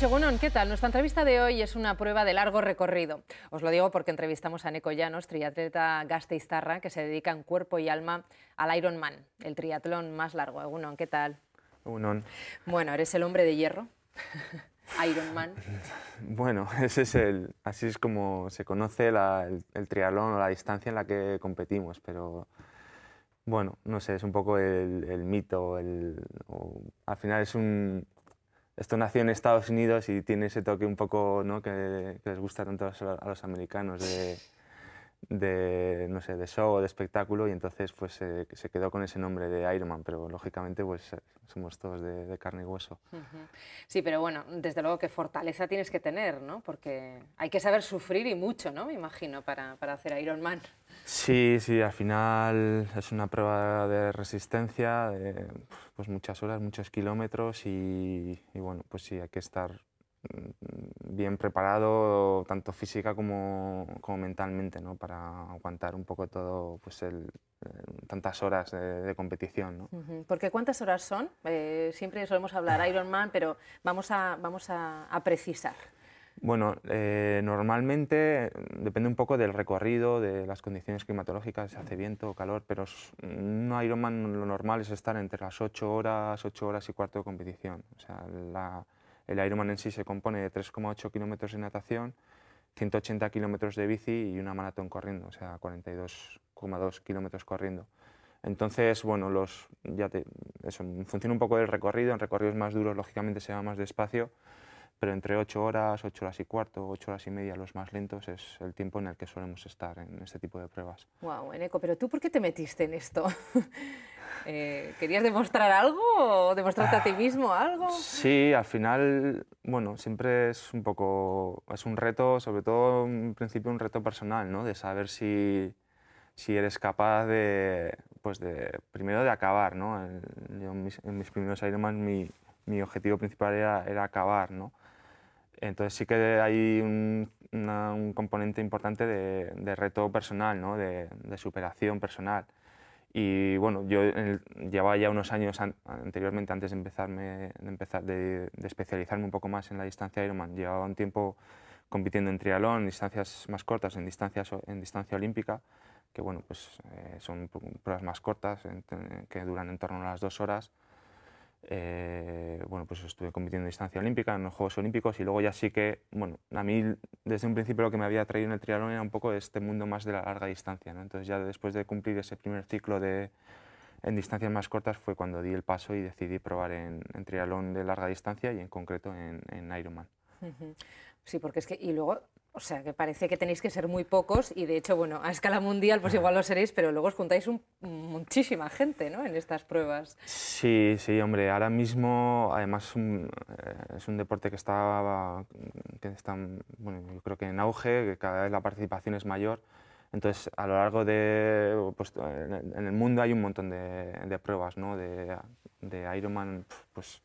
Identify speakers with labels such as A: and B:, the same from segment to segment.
A: Egunon, ¿qué tal? Nuestra entrevista de hoy es una prueba de largo recorrido. Os lo digo porque entrevistamos a Eneko Llanos, triatleta gasteiztarra, que se dedica en cuerpo y alma al Ironman, el triatlón más largo. Egunon, ¿qué tal?
B: Egunon.
A: Bueno, eres el hombre de hierro, Ironman.
B: Bueno, así es como se conoce el triatlón o la distancia en la que competimos, pero bueno, no sé, es un poco el mito, al final esto nació en Estados Unidos y tiene ese toque un poco, ¿no?, que les gusta tanto a los americanos no sé, de show, de espectáculo, y entonces pues se quedó con ese nombre de Ironman, pero lógicamente pues somos todos de carne y hueso.
A: Sí, pero bueno, desde luego que fortaleza tienes que tener, ¿no? Porque hay que saber sufrir y mucho, ¿no? Me imagino, para hacer Ironman.
B: Sí, al final es una prueba de resistencia, de pues muchas horas, muchos kilómetros y bueno, pues sí, hay que estar bien preparado tanto física como mentalmente, ¿no?, para aguantar un poco todo, pues tantas horas de competición, ¿no?
A: Porque ¿cuántas horas son? Siempre solemos hablar Ironman, pero vamos a precisar.
B: Bueno, normalmente depende un poco del recorrido, de las condiciones climatológicas, si hace viento o calor, pero un Ironman lo normal es estar entre las 8 horas y cuarto de competición. O sea, el Ironman en sí se compone de 3,8 kilómetros de natación, 180 kilómetros de bici y una maratón corriendo, o sea, 42,2 kilómetros corriendo. Entonces, bueno, eso, en función un poco del recorrido, en recorridos más duros lógicamente se va más despacio, pero entre 8 horas y cuarto, 8 horas y media, los más lentos, es el tiempo en el que solemos estar en este tipo de pruebas.
A: Wow, Eneko, pero ¿tú por qué te metiste en esto? ¿Querías demostrar algo o demostrarte a ti mismo algo?
B: Sí, al final, bueno, siempre es un reto, sobre todo en principio un reto personal, ¿no?, de saber si eres capaz primero de acabar, ¿no? Yo en mis primeros Ironman mi objetivo principal era acabar, ¿no? Entonces sí que hay un componente importante de reto personal, ¿no?, de superación personal. Y bueno, yo llevaba ya unos años anteriormente, antes de especializarme un poco más en la distancia Ironman, llevaba un tiempo compitiendo en triatlón, en distancias más cortas, en distancia olímpica, que bueno, pues son pruebas más cortas, que duran en torno a las 2 horas. Bueno, pues estuve compitiendo en distancia olímpica, en los Juegos Olímpicos, y luego ya sí que, bueno, a mí desde un principio lo que me había traído en el triatlón era un poco este mundo más de la larga distancia, ¿no? Entonces ya después de cumplir ese primer ciclo en distancias más cortas fue cuando di el paso y decidí probar en triatlón de larga distancia y en concreto en Ironman.
A: Sí, porque es que, y luego, o sea, que parece que tenéis que ser muy pocos y de hecho, bueno, a escala mundial pues igual lo seréis, pero luego os juntáis muchísima gente, ¿no?, en estas pruebas.
B: Sí, hombre, ahora mismo además es un deporte que está, bueno, yo creo que en auge, que cada vez la participación es mayor. Entonces, a lo largo pues, en el mundo hay un montón de pruebas, ¿no?, de Ironman, pues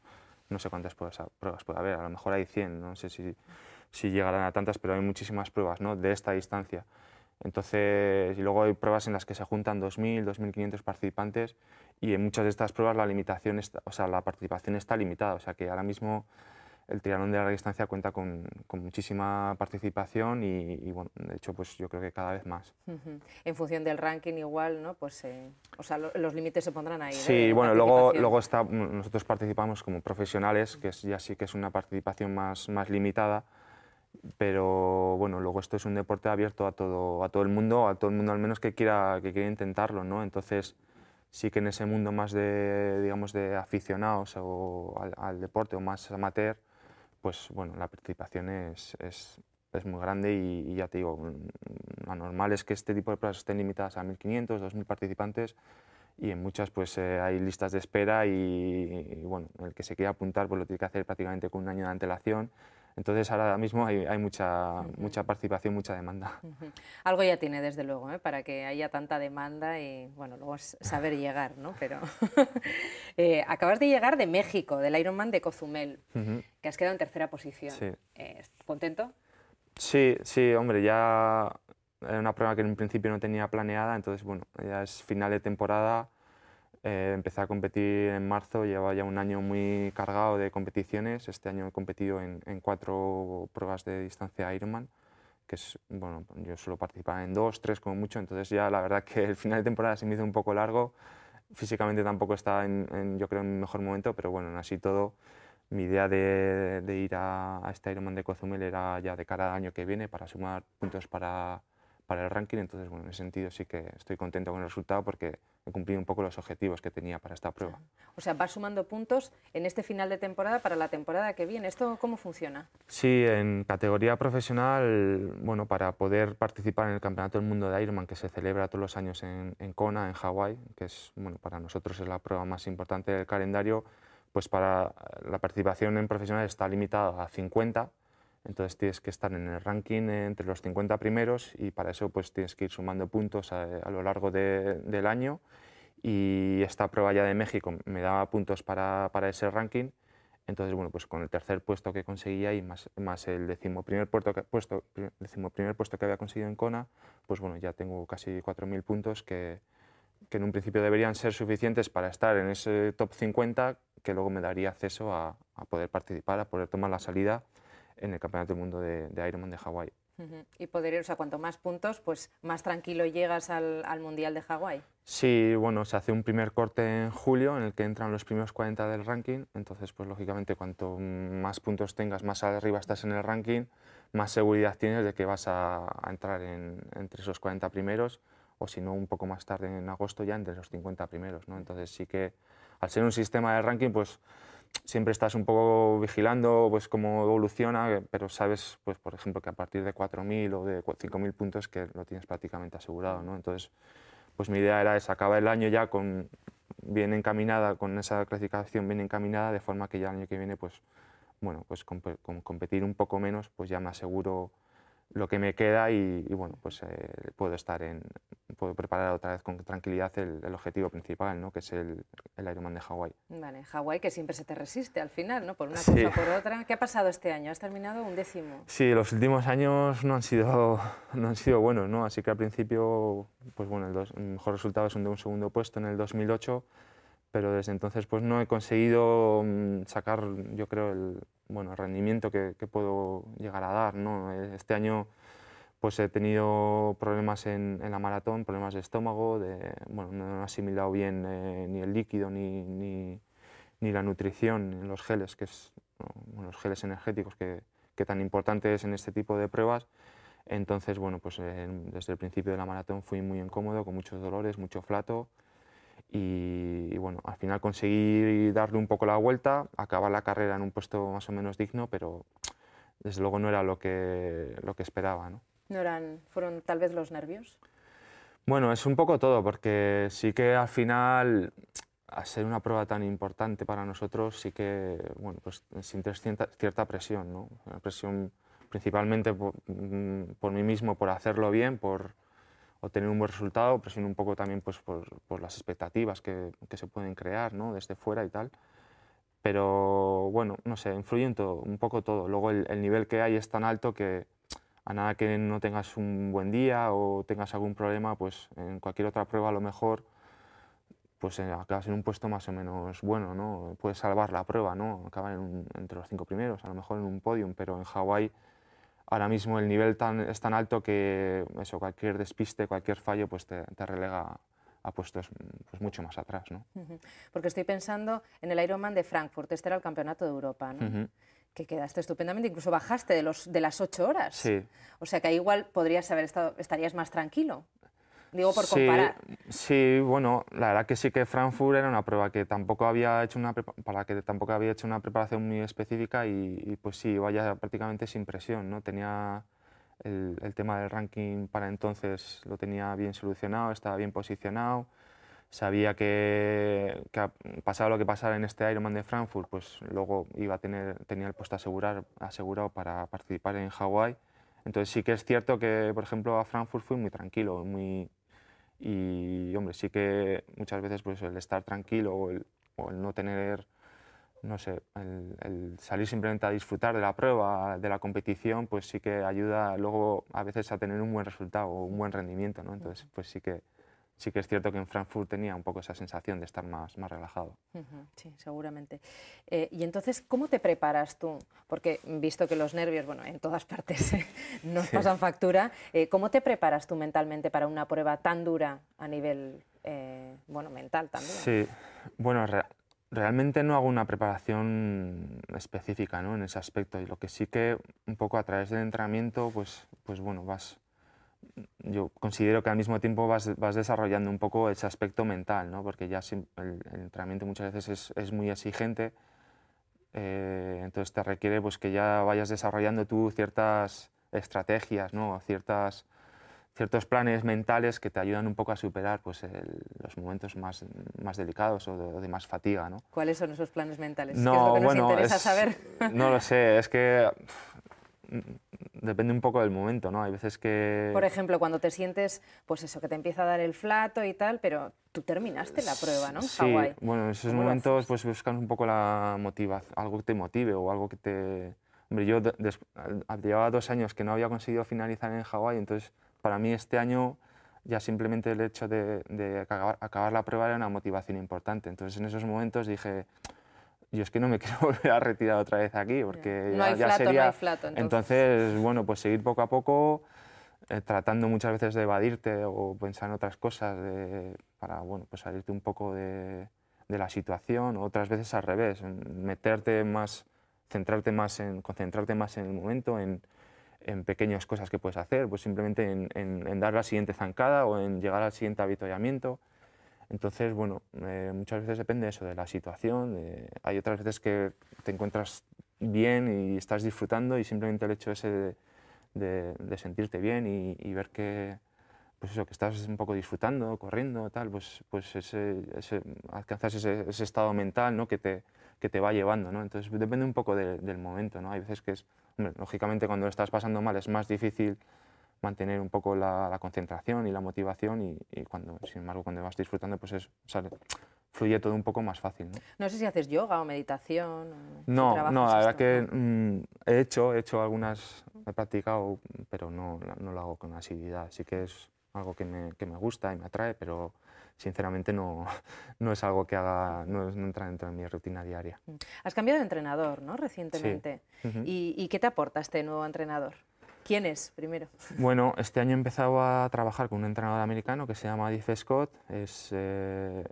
B: no sé cuántas pruebas puede haber, a lo mejor hay 100, no sé si llegarán a tantas, pero hay muchísimas pruebas, ¿no?, de esta distancia. Entonces, y luego hay pruebas en las que se juntan 2.000, 2.500 participantes y en muchas de estas pruebas la participación está limitada, o sea que ahora mismo el triatlón de larga distancia cuenta con muchísima participación y bueno, de hecho pues yo creo que cada vez más.
A: En función del ranking igual, ¿no?, pues o sea, los límites se pondrán ahí.
B: Sí, bueno, luego nosotros participamos como profesionales, que ya sí que es una participación más limitada, pero bueno, luego esto es un deporte abierto a todo el mundo al menos que quiera intentarlo, ¿no? Entonces sí que en ese mundo más digamos, de aficionados al deporte o más amateur, pues bueno, la participación es muy grande y ya te digo, lo normal es que este tipo de pruebas estén limitadas a 1.500, 2.000 participantes y en muchas pues hay listas de espera y bueno, el que se quiera apuntar pues lo tiene que hacer prácticamente con un año de antelación. Entonces ahora mismo hay mucha participación, mucha demanda.
A: Algo ya tiene desde luego, para que haya tanta demanda y bueno, luego es saber llegar, ¿no? Pero acabas de llegar de México, del Ironman de Cozumel, que has quedado en tercera posición.
B: Sí.
A: ¿Contento?
B: Sí, hombre, ya era una prueba que en un principio no tenía planeada, entonces bueno, ya es final de temporada, empecé a competir en marzo, llevaba ya un año muy cargado de competiciones, este año he competido en 4 pruebas de distancia Ironman, que es, bueno, yo suelo participar en 2, 3 como mucho, entonces ya la verdad que el final de temporada se me hizo un poco largo, físicamente tampoco estaba yo creo en mi mejor momento, pero bueno, así todo, mi idea de ir a este Ironman de Cozumel era ya de cara al año que viene para sumar puntos para el ranking, entonces bueno, en ese sentido sí que estoy contento con el resultado porque he cumplido un poco los objetivos que tenía para esta prueba.
A: O sea, vas sumando puntos en este final de temporada para la temporada que viene. ¿Esto cómo funciona?
B: Sí, en categoría profesional, bueno, para poder participar en el Campeonato del Mundo de Ironman que se celebra todos los años en Kona, en Hawái, que es, bueno, para nosotros es la prueba más importante del calendario, pues para la participación en profesional está limitada a 50, entonces tienes que estar en el ranking entre los 50 primeros y para eso pues tienes que ir sumando puntos a lo largo del año, y esta prueba ya de México me daba puntos para ese ranking. Entonces, bueno, pues con el tercer puesto que conseguía y más el decimoprimer puesto que había conseguido en Kona, pues bueno, ya tengo casi 4.000 puntos que en un principio deberían ser suficientes para estar en ese top 50, que luego me daría acceso a poder participar, a poder tomar la salida en el Campeonato del Mundo de Ironman de Hawái.
A: Y poder ir, o sea, cuanto más puntos, pues más tranquilo llegas al Mundial de Hawái.
B: Sí, bueno, se hace un primer corte en julio en el que entran los primeros 40 del ranking, entonces pues lógicamente cuanto más puntos tengas, más arriba estás en el ranking, más seguridad tienes de que vas a entrar entre esos 40 primeros, o si no un poco más tarde en agosto ya entre los 50 primeros, ¿no? Entonces sí que al ser un sistema de ranking pues siempre estás un poco vigilando pues cómo evoluciona, pero sabes pues por ejemplo que a partir de 4.000 o de 5.000 puntos que lo tienes prácticamente asegurado, ¿no? Entonces pues mi idea era esa, acabar el año ya bien encaminada, con esa clasificación bien encaminada, de forma que ya el año que viene, pues, bueno, pues con competir un poco menos, pues ya me aseguro lo que me queda y bueno, pues puedo preparar otra vez con tranquilidad el objetivo principal, ¿no? Que es el Ironman de Hawái.
A: Vale, Hawái que siempre se te resiste al final, ¿no? Por una
B: Sí.
A: cosa o por otra. ¿Qué ha pasado este año? ¿Has terminado 11º?
B: Sí, los últimos años no han sido buenos, ¿no? Así que al principio, pues bueno, el mejor resultado es un segundo puesto en el 2008, pero desde entonces pues no he conseguido sacar, yo creo, el rendimiento que puedo llegar a dar, ¿no? Este año pues he tenido problemas en la maratón, problemas de estómago, bueno, no he asimilado bien ni el líquido ni la nutrición en los geles, los geles energéticos que tan importante es en este tipo de pruebas. Entonces, bueno, pues desde el principio de la maratón fui muy incómodo, con muchos dolores, mucho flato, y bueno, al final conseguí darle un poco la vuelta, acabar la carrera en un puesto más o menos digno, pero desde luego no era lo que esperaba, ¿no?
A: ¿Fueron tal vez los nervios?
B: Bueno, es un poco todo, porque sí que al final, al ser una prueba tan importante para nosotros, sí que, bueno, pues sientes cierta presión, ¿no? Una presión principalmente por mí mismo, por hacerlo bien, por obtener un buen resultado, presión un poco también pues, por las expectativas que se pueden crear, ¿no? Desde fuera y tal. Pero bueno, no sé, influye en todo, un poco todo. Luego el nivel que hay es tan alto que a nada que no tengas un buen día o tengas algún problema, pues en cualquier otra prueba a lo mejor pues acabas en un puesto más o menos bueno, ¿no? Puedes salvar la prueba, ¿no? Acabar entre los 5 primeros, a lo mejor en un podium, pero en Hawái ahora mismo el nivel es tan alto que eso, cualquier despiste, cualquier fallo, pues te relega a puestos pues mucho más atrás, ¿no?
A: Porque estoy pensando en el Ironman de Frankfurt, este era el Campeonato de Europa, ¿no? Que quedaste estupendamente, incluso bajaste de las 8 horas.
B: Sí.
A: O sea que ahí igual estarías más tranquilo. Digo por comparar.
B: Sí, bueno, la verdad que sí que Frankfurt era una prueba que tampoco había hecho para la que tampoco había hecho una preparación muy específica y pues sí, vaya prácticamente sin presión, ¿no? Tenía el tema del ranking para entonces lo tenía bien solucionado, estaba bien posicionado, sabía que pasara lo que pasara en este Ironman de Frankfurt, pues luego tenía el puesto asegurado para participar en Hawái. Entonces sí que es cierto que, por ejemplo, a Frankfurt fui muy tranquilo, y hombre, sí que muchas veces pues el estar tranquilo o el no tener no sé, el salir simplemente a disfrutar de la prueba, de la competición, pues sí que ayuda luego a veces a tener un buen resultado o un buen rendimiento, ¿no? Entonces, pues sí que es cierto que en Frankfurt tenía un poco esa sensación de estar más relajado.
A: Sí, seguramente. Y entonces, ¿cómo te preparas tú? Porque visto que los nervios, bueno, en todas partes nos pasan factura, ¿cómo te preparas tú mentalmente para una prueba tan dura a nivel, bueno, mental también?
B: Sí, bueno, realmente no hago una preparación específica, ¿no? En ese aspecto, y lo que sí que un poco a través del entrenamiento, pues bueno, yo considero que al mismo tiempo vas desarrollando un poco ese aspecto mental, ¿no? Porque ya el entrenamiento muchas veces es muy exigente, entonces te requiere pues, que ya vayas desarrollando tú ciertas estrategias, ¿no? Ciertos planes mentales que te ayudan un poco a superar pues, los momentos más delicados o de más fatiga, ¿no?
A: ¿Cuáles son esos planes mentales? ¿Qué es lo
B: No,
A: que nos
B: bueno,
A: interesa saber?
B: no lo sé, es que depende un poco del momento, ¿no? Hay veces que...
A: Por ejemplo, cuando te sientes, pues eso, que te empieza a dar el flato y tal, pero tú terminaste la prueba, ¿no? En
B: Sí,
A: Hawái.
B: bueno, en esos
A: ¿Cómo lo
B: momentos
A: haces?
B: pues buscas un poco la motivación, algo que te motive o algo que te... Hombre, yo llevaba 2 años que no había conseguido finalizar en Hawái, entonces para mí este año ya simplemente el hecho de acabar la prueba era una motivación importante. Entonces en esos momentos dije, yo es que no me quiero volver a retirar otra vez aquí, porque
A: No hay
B: ya
A: flato, no hay
B: sería...
A: flato, entonces.
B: Entonces, bueno, pues seguir poco a poco, tratando muchas veces de evadirte o pensar en otras cosas para, bueno, pues salirte un poco de la situación, otras veces al revés, meterte más, concentrarte más en el momento, en pequeñas cosas que puedes hacer, pues simplemente en dar la siguiente zancada o en llegar al siguiente avituallamiento. Entonces, bueno, muchas veces depende eso, de la situación. Hay otras veces que te encuentras bien y estás disfrutando y simplemente el hecho ese de sentirte bien y ver que, pues eso, que estás un poco disfrutando, corriendo, tal, pues alcanzas ese estado mental, ¿no? que te va llevando, ¿no? Entonces depende un poco del momento, ¿no? Hay veces que hombre, lógicamente cuando lo estás pasando mal es más difícil mantener un poco la concentración y la motivación y sin embargo, cuando vas disfrutando, pues fluye todo un poco más fácil, ¿no?
A: No sé si haces yoga o meditación, o si
B: No,
A: trabajas
B: la verdad
A: esto,
B: que
A: ¿no?
B: he hecho algunas, he practicado, pero no lo hago con asiduidad. Sí que es algo que me gusta y me atrae, pero sinceramente no, no es algo que haga, no entra dentro de mi rutina diaria.
A: Has cambiado de entrenador, ¿no?
B: Sí.
A: Recientemente.
B: Ujú.
A: ¿Y qué te aporta este nuevo entrenador? ¿Quién es, primero?
B: Bueno, este año he empezado a trabajar con un entrenador americano que se llama Diff Scott. Es en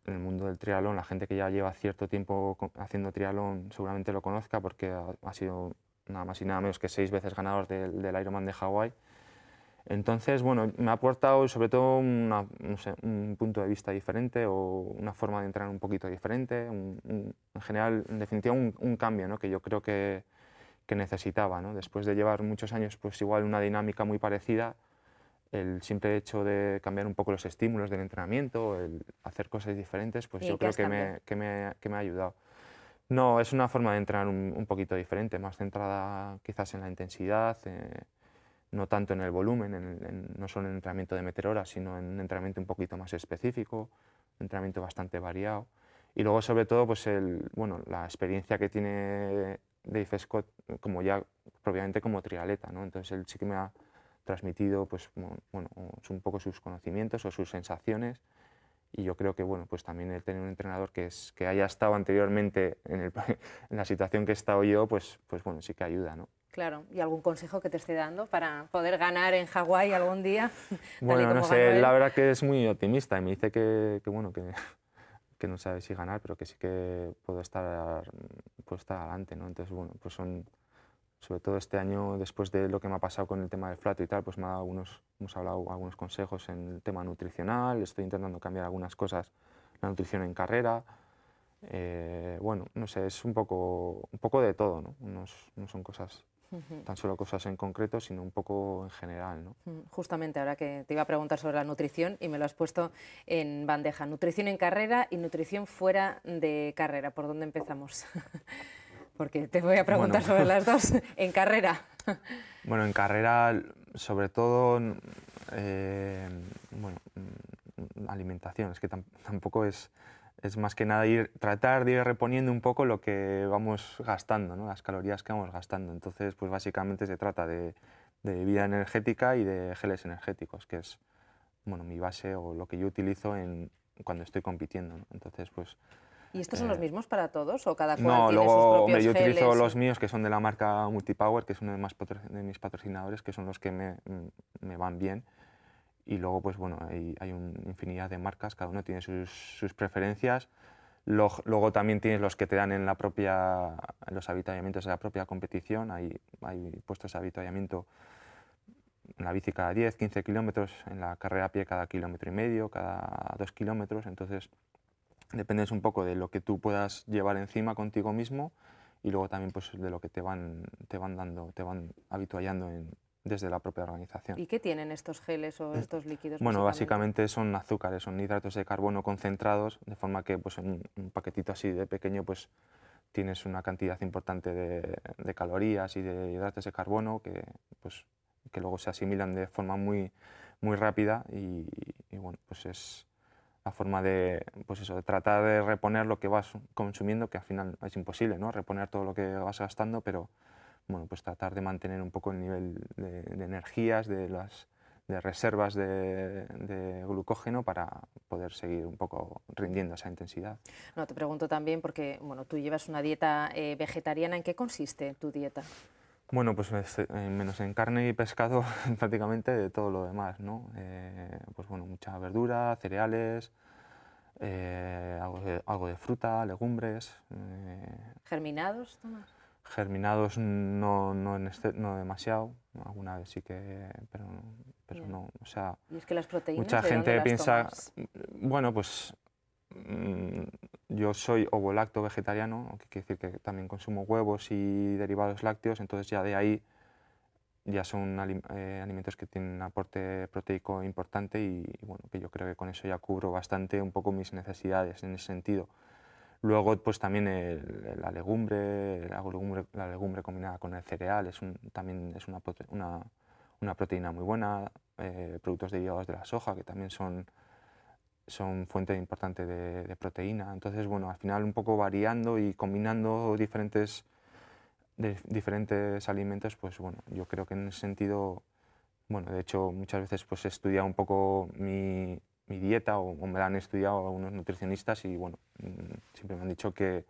B: el mundo del triatlón, la gente que ya lleva cierto tiempo haciendo triatlón seguramente lo conozca porque ha sido nada más y nada menos que 6 veces ganador del Ironman de Hawái. Entonces, bueno, me ha aportado sobre todo no sé, un punto de vista diferente o una forma de entrenar un poquito diferente, en general, en definitiva, un cambio, ¿no? Que yo creo que necesitaba, ¿no? Después de llevar muchos años, pues igual una dinámica muy parecida, el simple hecho de cambiar un poco los estímulos del entrenamiento, el hacer cosas diferentes, pues
A: ¿Y
B: yo
A: en qué
B: creo
A: has cambiado?
B: que me ha ayudado. No, es una forma de entrenar un poquito diferente, más centrada quizás en la intensidad, no tanto en el volumen, no solo en el entrenamiento de meter horas, sino en un entrenamiento un poquito más específico, un entrenamiento bastante variado. Y luego, sobre todo, pues bueno, la experiencia que tiene Dave Scott como ya propiamente como triatleta, ¿no? Entonces él sí que me ha transmitido pues, bueno, un poco sus conocimientos o sus sensaciones y yo creo que bueno, pues también el tener un entrenador que haya estado anteriormente en la situación que he estado yo, pues bueno, sí que ayuda, ¿no?
A: Claro, ¿y algún consejo que te esté dando para poder ganar en Hawái algún día, tal y
B: Bueno, no
A: como ganó
B: sé, la
A: él?
B: verdad que es muy optimista y me dice bueno, que no sabe si ganar, pero que sí que puedo estar adelante, ¿no? Entonces, bueno, pues sobre todo este año, después de lo que me ha pasado con el tema del flato y tal, pues hemos hablado algunos consejos en el tema nutricional, estoy intentando cambiar algunas cosas, la nutrición en carrera, bueno, no sé, es un poco de todo, ¿no? No son cosas, tan solo cosas en concreto, sino un poco en general, ¿no?
A: Justamente ahora que te iba a preguntar sobre la nutrición y me lo has puesto en bandeja. Nutrición en carrera y nutrición fuera de carrera. ¿Por dónde empezamos? Porque te voy a preguntar
B: Bueno,
A: sobre las dos. En carrera.
B: bueno, en carrera, sobre todo, bueno, alimentación, es que tampoco es es más que nada tratar de ir reponiendo un poco lo que vamos gastando, ¿no? Las calorías que vamos gastando. Entonces, pues básicamente se trata de bebida energética y de geles energéticos, que es, bueno, mi base o lo que yo utilizo cuando estoy compitiendo, ¿no? Entonces, pues...
A: ¿Y estos son los mismos para todos o cada cual
B: No,
A: tiene sus
B: luego,
A: propios
B: hombre, yo utilizo
A: geles?
B: los míos que son de la marca Multipower, que es uno de mis patrocinadores, que son los que me van bien. Y luego, pues bueno, hay una infinidad de marcas, cada uno tiene sus preferencias. Luego también tienes los que te dan en los avituallamientos de la propia competición. Hay puestos de avituallamiento en la bici cada 10, 15 kilómetros, en la carrera a pie cada kilómetro y medio, cada 2 kilómetros. Entonces, dependes un poco de lo que tú puedas llevar encima contigo mismo y luego también pues, de lo que te van dando, te van habituallando desde la propia organización.
A: ¿Y qué tienen estos geles o estos líquidos?
B: Bueno, básicamente son azúcares, son hidratos de carbono concentrados, de forma que pues, en un paquetito así de pequeño pues, tienes una cantidad importante de calorías y de hidratos de carbono pues, que luego se asimilan de forma muy, muy rápida y bueno, pues es la forma pues eso, de tratar de reponer lo que vas consumiendo, que al final es imposible, ¿no? Reponer todo lo que vas gastando, pero bueno, pues tratar de mantener un poco el nivel de energías, de reservas de glucógeno para poder seguir un poco rindiendo esa intensidad.
A: No, te pregunto también porque bueno, tú llevas una dieta vegetariana. ¿En qué consiste tu dieta?
B: Bueno, pues menos en carne y pescado prácticamente de todo lo demás, ¿no? Pues bueno, mucha verdura, cereales, algo de fruta, legumbres.
A: ¿Germinados, Tomás?
B: Germinados no demasiado, alguna vez sí que, pero no, o sea,
A: ¿Y es que las proteínas
B: mucha
A: de dónde
B: gente
A: las
B: piensa,
A: tomas?
B: bueno, pues yo soy ovolacto vegetariano, que quiere decir que también consumo huevos y derivados lácteos, entonces ya de ahí ya son alimentos que tienen un aporte proteico importante y bueno, que yo creo que con eso ya cubro bastante un poco mis necesidades en ese sentido. Luego, pues también la legumbre combinada con el cereal también es una proteína muy buena. Productos derivados de la soja, que también son fuente importante de proteína. Entonces, bueno, al final un poco variando y combinando diferentes alimentos, pues bueno, yo creo que en ese sentido, bueno, de hecho muchas veces pues he estudiado un poco mi dieta o me la han estudiado algunos nutricionistas y bueno, siempre me han dicho que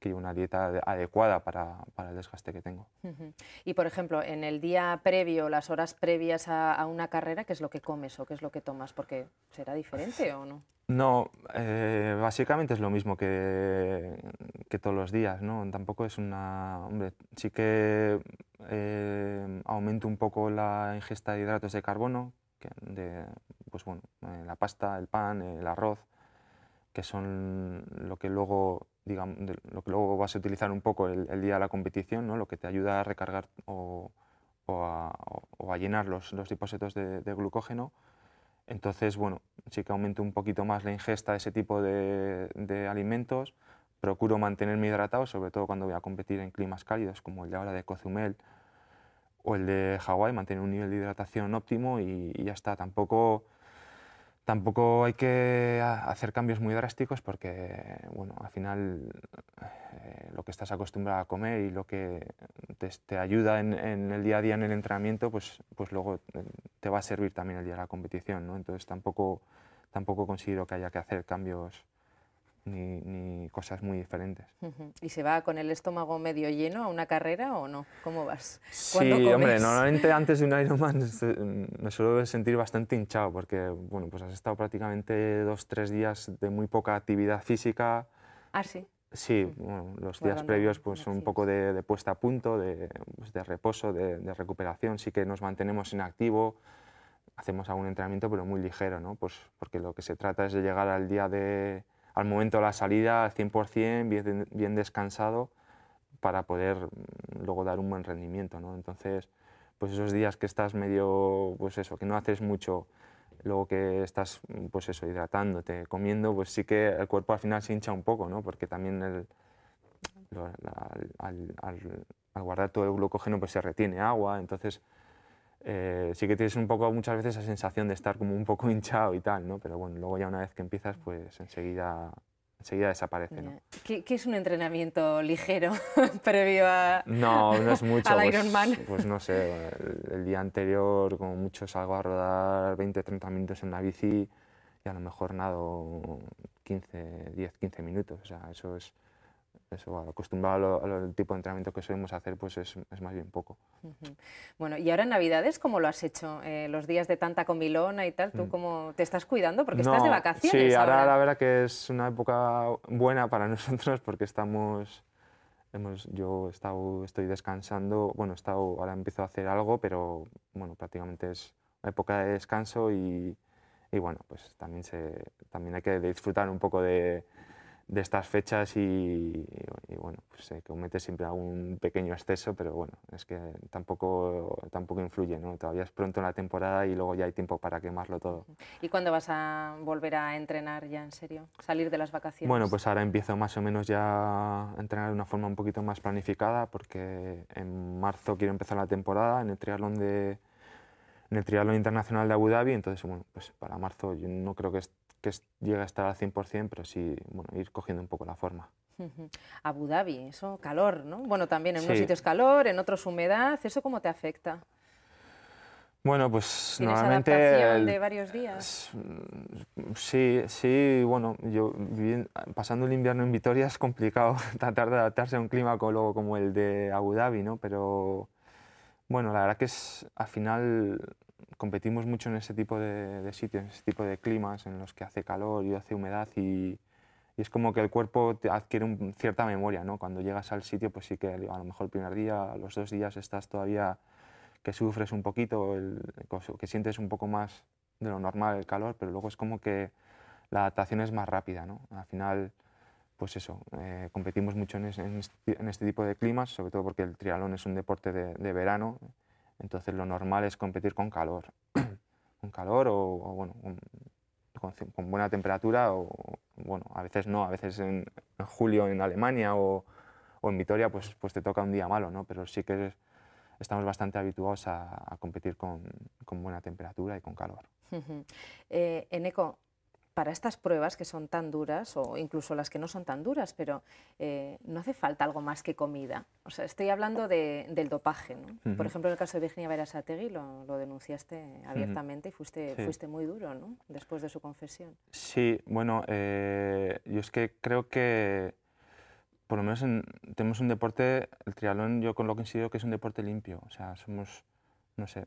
B: llevo una dieta adecuada para el desgaste que tengo.
A: Y por ejemplo, en el día previo, las horas previas a una carrera, ¿qué es lo que comes o qué es lo que tomas? Porque será diferente o no.
B: No, básicamente es lo mismo que todos los días, ¿no? Tampoco es Hombre, sí que aumento un poco la ingesta de hidratos de carbono, pues bueno, la pasta, el pan, el arroz, que son lo que luego, digamos, lo que luego vas a utilizar un poco el día de la competición, ¿no? Lo que te ayuda a recargar o a llenar los depósitos de glucógeno. Entonces, bueno, sí que aumento un poquito más la ingesta de ese tipo de alimentos. Procuro mantenerme hidratado, sobre todo cuando voy a competir en climas cálidos, como el de ahora de Cozumel o el de Hawái, mantener un nivel de hidratación óptimo y ya está. Tampoco hay que hacer cambios muy drásticos porque, bueno, al final lo que estás acostumbrado a comer y lo que te ayuda en el día a día en el entrenamiento, pues luego te va a servir también el día de la competición, ¿no? Entonces tampoco considero que haya que hacer cambios ni cosas muy diferentes.
A: ¿Y se va con el estómago medio lleno a una carrera o no? ¿Cómo vas? ¿Cuándo
B: Sí,
A: comes?
B: hombre, normalmente antes de un Ironman me suelo sentir bastante hinchado porque, bueno, pues has estado prácticamente 2-3 días de muy poca actividad física.
A: Ah, sí.
B: Sí, bueno, los días
A: Guardando
B: previos pues son un
A: energías.
B: poco de puesta a punto, pues, de reposo, de recuperación. Sí que nos mantenemos en activo, hacemos algún entrenamiento pero muy ligero, ¿no? Pues porque lo que se trata es de llegar al momento de la salida al 100%, bien descansado, para poder luego dar un buen rendimiento, ¿no? Entonces, pues esos días que estás medio, pues eso, que no haces mucho, luego que estás, pues eso, hidratándote, comiendo, pues sí que el cuerpo al final se hincha un poco, ¿no? Porque también al guardar todo el glucógeno pues se retiene agua, entonces sí que tienes un poco muchas veces esa sensación de estar como un poco hinchado y tal, ¿no? Pero bueno, luego ya una vez que empiezas, pues enseguida enseguida desaparece, ¿no?
A: ¿Qué es un entrenamiento ligero previo a,
B: No, no es mucho.
A: al
B: Pues,
A: Ironman?
B: pues no sé, el día anterior como mucho salgo a rodar 20-30 minutos en la bici y a lo mejor nado 10-15 minutos. O sea, eso acostumbrado al tipo de entrenamiento que solemos hacer, pues es más bien poco.
A: Bueno, y ahora en Navidades, ¿cómo lo has hecho? Los días de tanta comilona y tal, ¿tú cómo te estás cuidando? Porque estás de
B: No,
A: vacaciones
B: sí, ahora
A: ahora.
B: la verdad que es una época buena para nosotros porque estoy descansando, bueno, ahora empiezo a hacer algo, pero bueno, prácticamente es una época de descanso y bueno, pues también hay que disfrutar un poco de estas fechas y bueno, pues se comete siempre algún pequeño exceso, pero bueno, es que tampoco influye, ¿no? Todavía es pronto en la temporada y luego ya hay tiempo para quemarlo todo.
A: ¿Y cuándo vas a volver a entrenar ya en serio? ¿Salir de las vacaciones?
B: Bueno, pues ahora empiezo más o menos ya a entrenar de una forma un poquito más planificada porque en marzo quiero empezar la temporada en el triatlón internacional de Abu Dhabi, entonces bueno, pues para marzo yo no creo que llegue a estar al 100%, pero sí, bueno, ir cogiendo un poco la forma.
A: Abu Dhabi, eso, calor, ¿no? Bueno, también en unos
B: Sí.
A: sitios calor, en otros humedad, ¿eso cómo te afecta?
B: Bueno, pues
A: ¿Tienes
B: normalmente
A: adaptación de varios días?
B: Sí, bueno, pasando el invierno en Vitoria es complicado tratar de adaptarse a un clima luego como el de Abu Dhabi, ¿no? Pero bueno, la verdad que al final competimos mucho en ese tipo de sitios, en ese tipo de climas en los que hace calor y hace humedad y es como que el cuerpo adquiere cierta memoria, ¿no? Cuando llegas al sitio, pues sí que a lo mejor el primer día, los 2 días estás todavía que sufres un poquito, que sientes un poco más de lo normal el calor, pero luego es como que la adaptación es más rápida, ¿no? Al final, pues eso, competimos mucho en este tipo de climas, sobre todo porque el triatlón es un deporte de verano, entonces lo normal es competir con calor, con calor o bueno, con buena temperatura o bueno, a veces no, a veces en julio en Alemania o en Vitoria pues te toca un día malo, ¿no? Pero sí que estamos bastante habituados a competir con buena temperatura y con calor.
A: Eneko, para estas pruebas que son tan duras, o incluso las que no son tan duras, pero no hace falta algo más que comida. O sea, estoy hablando del dopaje, ¿no? Por ejemplo, en el caso de Virginia Berasategui lo denunciaste abiertamente y fuiste muy duro, ¿no? Después de su confesión.
B: Sí, bueno, yo es que creo que por lo menos tenemos un deporte, el triatlón yo con lo que considero que es un deporte limpio, o sea, no sé,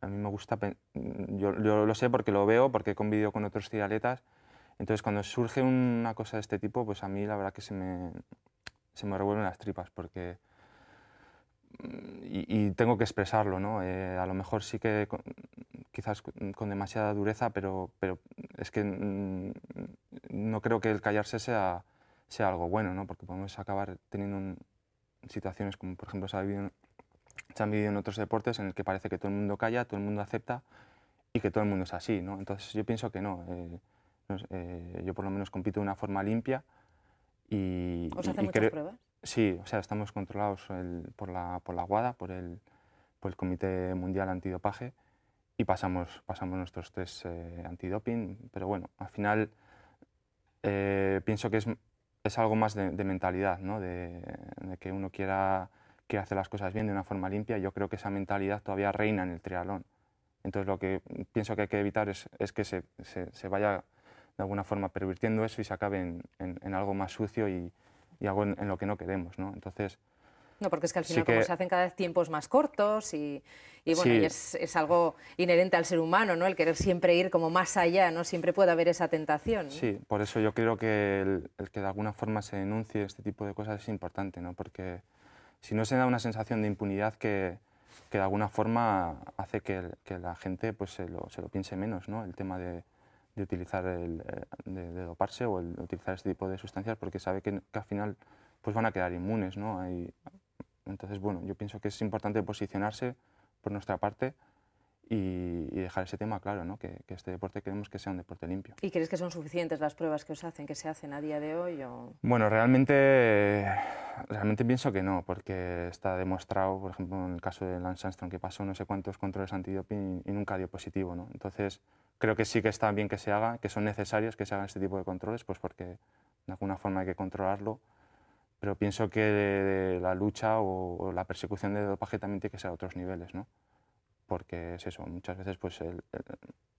B: a mí me gusta, yo lo sé porque lo veo, porque he convivido con otros triatletas, entonces cuando surge una cosa de este tipo, pues a mí la verdad que se me revuelven las tripas, porque y tengo que expresarlo, ¿no? A lo mejor sí que quizás con demasiada dureza, pero es que no creo que el callarse sea algo bueno, ¿no? Porque podemos acabar teniendo situaciones como, por ejemplo, se han vivido en otros deportes en el que parece que todo el mundo calla, todo el mundo acepta y que todo el mundo es así, ¿no? Entonces yo pienso que no. Yo por lo menos compito de una forma limpia y...
A: ¿Os hacen muchas pruebas?
B: Sí, o sea, estamos controlados por la WADA, por el Comité Mundial Antidopaje, y pasamos nuestros test antidoping, pero bueno, al final pienso que es algo más de mentalidad, ¿no? De que uno quiera hacer las cosas bien de una forma limpia. Yo creo que esa mentalidad todavía reina en el triatlón. Entonces lo que pienso que hay que evitar es que se vaya de alguna forma pervirtiendo eso y se acabe en algo más sucio y algo en lo que no queremos, ¿no? Entonces,
A: no, porque es que al final como se hacen cada vez tiempos más cortos y bueno,
B: sí.
A: y es algo inherente al ser humano, ¿no? El querer siempre ir como más allá, ¿no? Siempre puede haber esa tentación, ¿no?
B: Sí, por eso yo creo que el que de alguna forma se denuncie este tipo de cosas es importante, ¿no? Porque si no se da una sensación de impunidad que de alguna forma hace que la gente pues, se lo piense menos, ¿no? El tema de utilizar de doparse o el utilizar este tipo de sustancias porque sabe que al final pues van a quedar inmunes, ¿no? Entonces, bueno, yo pienso que es importante posicionarse por nuestra parte y dejar ese tema claro, ¿no? Que este deporte queremos que sea un deporte limpio.
A: ¿Y crees que son suficientes las pruebas que se hacen a día de hoy? O...
B: Bueno, realmente pienso que no, porque está demostrado, por ejemplo, en el caso de Lance Armstrong, que pasó no sé cuántos controles antidoping y nunca dio positivo, ¿no? Entonces, creo que sí que está bien que se haga, que son necesarios que se hagan este tipo de controles, pues porque de alguna forma hay que controlarlo, pero pienso que la lucha o la persecución del dopaje también tiene que ser a otros niveles, ¿no? Porque es eso, muchas veces pues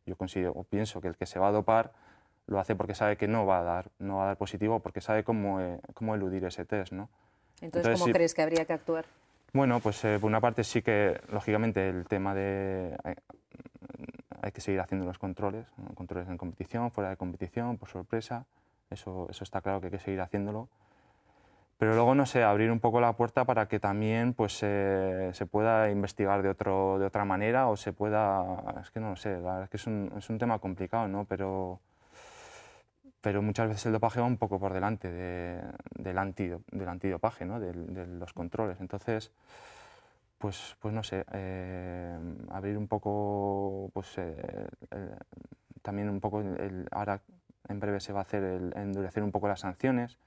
B: yo considero o pienso que el que se va a dopar lo hace porque sabe que no va a dar positivo, porque sabe cómo eludir ese test, ¿no?
A: Entonces, ¿cómo crees que habría que actuar?
B: Bueno, pues por una parte sí que, lógicamente, el tema de... hay que seguir haciendo los controles, ¿no? Controles en competición, fuera de competición, por sorpresa, eso está claro que hay que seguir haciéndolo. Pero luego, no sé, abrir un poco la puerta para que también pues, se pueda investigar de otra manera o se pueda... Es que no lo sé, la verdad es que es un tema complicado, ¿no? Pero muchas veces el dopaje va un poco por delante del antidopaje, ¿no? De los controles. Entonces, pues no sé, abrir un poco, pues también un poco, ahora en breve se va a hacer endurecer un poco las sanciones,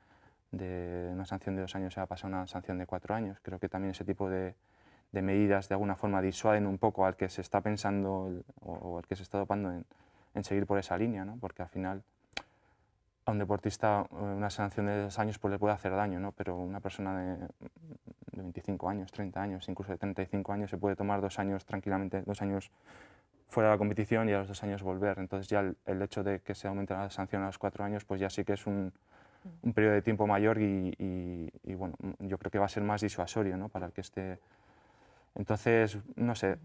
B: de una sanción de 2 años se va a pasar a una sanción de 4 años. Creo que también ese tipo de medidas de alguna forma disuaden un poco al que se está pensando o al que se está dopando en seguir por esa línea, ¿no? Porque al final a un deportista una sanción de 2 años pues le puede hacer daño, ¿no? Pero una persona de 25 años, 30 años, incluso de 35 años se puede tomar 2 años tranquilamente, 2 años fuera de la competición y a los 2 años volver. Entonces ya el hecho de que se aumente la sanción a los 4 años pues ya sí que es un periodo de tiempo mayor y bueno, yo creo que va a ser más disuasorio, ¿no? Para el que esté... Entonces, no sé,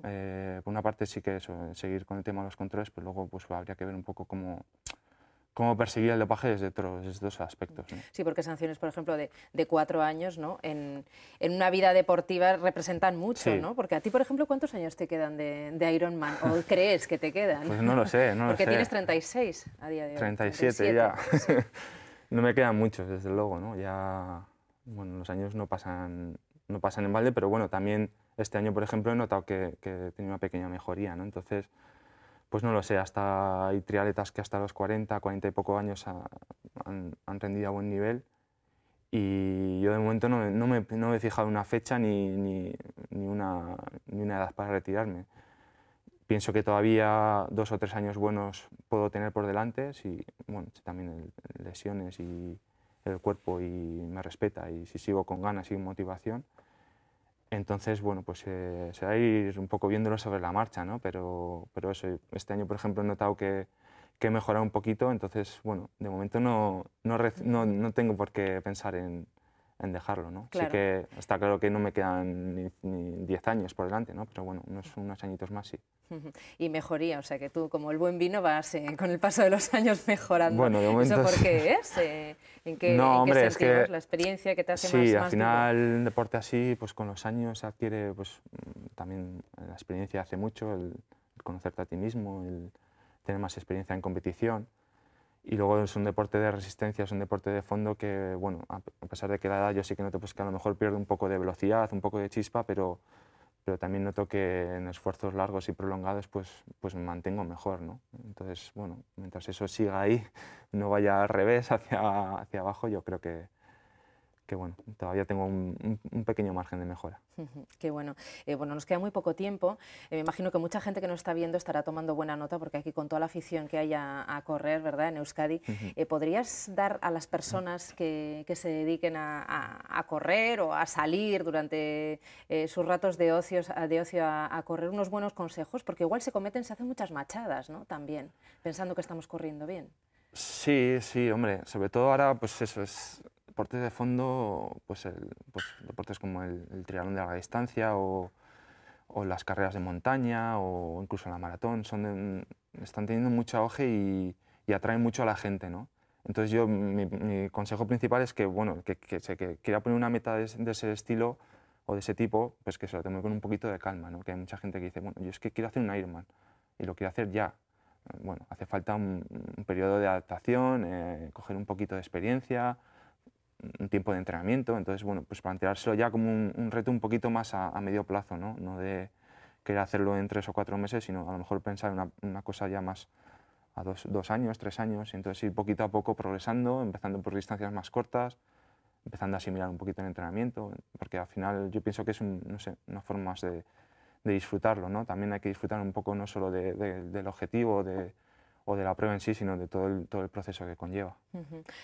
B: por una parte sí que eso, seguir con el tema de los controles, pero luego pues habría que ver un poco cómo perseguir el dopaje desde otros aspectos, ¿no?
A: Sí, porque sanciones, por ejemplo, de 4 años, ¿no? En una vida deportiva representan mucho,
B: Sí.
A: ¿no? Porque a ti, por ejemplo, ¿cuántos años te quedan de Ironman? ¿O crees que te quedan?
B: Pues no lo sé, no lo sé.
A: Porque tienes 36 a día de hoy.
B: 37 ya. Sí. No me quedan muchos, desde luego, ¿no? Ya, bueno, los años no pasan en balde, pero bueno, también este año, por ejemplo, he notado que he tenido una pequeña mejoría, ¿no? Entonces, pues no lo sé, hasta hay triatletas que hasta los 40 y poco años han rendido a buen nivel y yo de momento no me he fijado una fecha ni una edad para retirarme. Pienso que todavía 2 o 3 años buenos puedo tener por delante, si, bueno, si también lesiones y el cuerpo y me respeta y si sigo con ganas y motivación. Entonces, bueno, pues será ir un poco viéndolo sobre la marcha, ¿no? Pero eso, este año, por ejemplo, he notado que he mejorado un poquito, entonces, bueno, de momento no tengo por qué pensar en dejarlo, ¿no?
A: Claro.
B: Sí que está claro que no me quedan ni 10 años por delante, ¿no? Pero bueno, unos añitos más sí.
A: Y mejoría, o sea que tú, como el buen vino, vas con el paso de los años mejorando.
B: Bueno, de momento...
A: ¿Eso por qué es? ¿En qué,
B: no, hombre,
A: qué
B: es
A: sentido?
B: que
A: ¿La experiencia que te hace
B: sí,
A: más
B: al final
A: duro?
B: un deporte así, pues con los años se adquiere, pues también la experiencia hace mucho, el conocerte a ti mismo, el tener más experiencia en competición. Y luego es un deporte de resistencia, es un deporte de fondo que, bueno, a pesar de que la edad yo sí que noto pues, que a lo mejor pierdo un poco de velocidad, un poco de chispa, pero también noto que en esfuerzos largos y prolongados pues me mantengo mejor, ¿no? Entonces, bueno, mientras eso siga ahí, no vaya al revés, hacia abajo, yo creo que bueno, todavía tengo un pequeño margen de mejora.
A: Qué bueno. Bueno, nos queda muy poco tiempo. Me imagino que mucha gente que nos está viendo estará tomando buena nota porque aquí con toda la afición que hay a correr, ¿verdad?, en Euskadi, ¿podrías dar a las personas que se dediquen a correr o a salir durante sus ratos de ocio a correr unos buenos consejos? Porque igual se hacen muchas machadas, ¿no?, también, pensando que estamos corriendo bien.
B: Sí, sí, hombre, sobre todo ahora, pues eso es deportes de fondo, pues deportes como el triatlón de larga distancia o las carreras de montaña o incluso la maratón, están teniendo mucho auge y atraen mucho a la gente, ¿no? Entonces mi consejo principal es que, bueno, que quiera poner una meta de ese estilo o de ese tipo, pues que se lo tome con un poquito de calma, ¿no? Que hay mucha gente que dice, bueno, yo es que quiero hacer un Ironman y lo quiero hacer ya. Bueno, hace falta un periodo de adaptación, coger un poquito de experiencia, un tiempo de entrenamiento, entonces, bueno, pues planteárselo ya como un reto un poquito más a medio plazo, ¿no? No de querer hacerlo en 3 o 4 meses, sino a lo mejor pensar en una cosa ya más a 2 años, 3 años, y entonces ir poquito a poco progresando, empezando por distancias más cortas, empezando a asimilar un poquito el entrenamiento, porque al final yo pienso que es no sé, una forma más de disfrutarlo, ¿no? También hay que disfrutar un poco no solo del objetivo, de o de la prueba en sí, sino de todo el proceso que conlleva.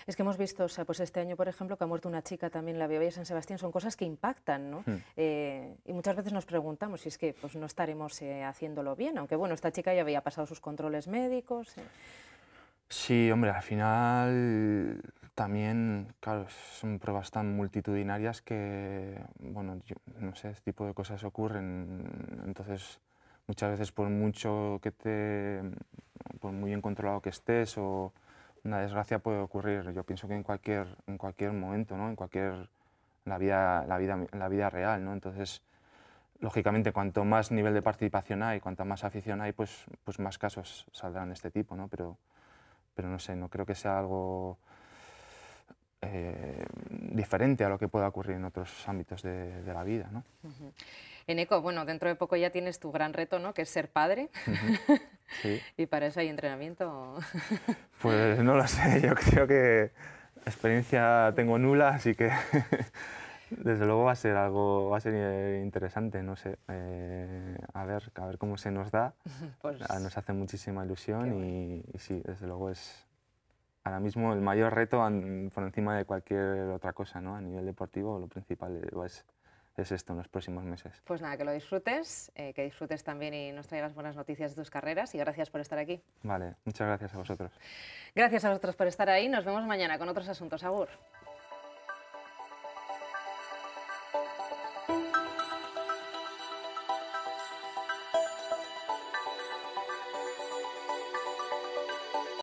A: Es que hemos visto, o sea, pues este año, por ejemplo, que ha muerto una chica también en la Biobío San Sebastián, son cosas que impactan, ¿no? Y muchas veces nos preguntamos si es que pues, no estaremos haciéndolo bien, aunque bueno, esta chica ya había pasado sus controles médicos.
B: Sí, hombre, al final también, claro, son pruebas tan multitudinarias que, bueno, yo no sé, este tipo de cosas ocurren, entonces muchas veces por mucho por muy bien controlado que estés o una desgracia puede ocurrir. Yo pienso que en cualquier momento, ¿no? En la vida real, ¿no? Entonces, lógicamente, cuanto más nivel de participación hay, cuanta más afición hay, pues más casos saldrán de este tipo, ¿no? Pero no sé, no creo que sea algo diferente a lo que pueda ocurrir en otros ámbitos de la vida, ¿no?
A: Eneco, bueno, dentro de poco ya tienes tu gran reto, ¿no? Que es ser padre.
B: Sí.
A: ¿Y para eso hay entrenamiento?
B: Pues no lo sé, yo creo que experiencia tengo nula, así que desde luego va a ser interesante, no sé, a ver cómo se nos da.
A: Pues,
B: nos hace muchísima ilusión y sí, desde luego es ahora mismo el mayor reto por encima de cualquier otra cosa, ¿no? A nivel deportivo, lo principal es esto en los próximos meses.
A: Pues nada, que lo disfrutes, que disfrutes también y nos traigas buenas noticias de tus carreras y gracias por estar aquí.
B: Vale, muchas gracias a vosotros.
A: Gracias a vosotros por estar ahí, nos vemos mañana con otros asuntos. Agur.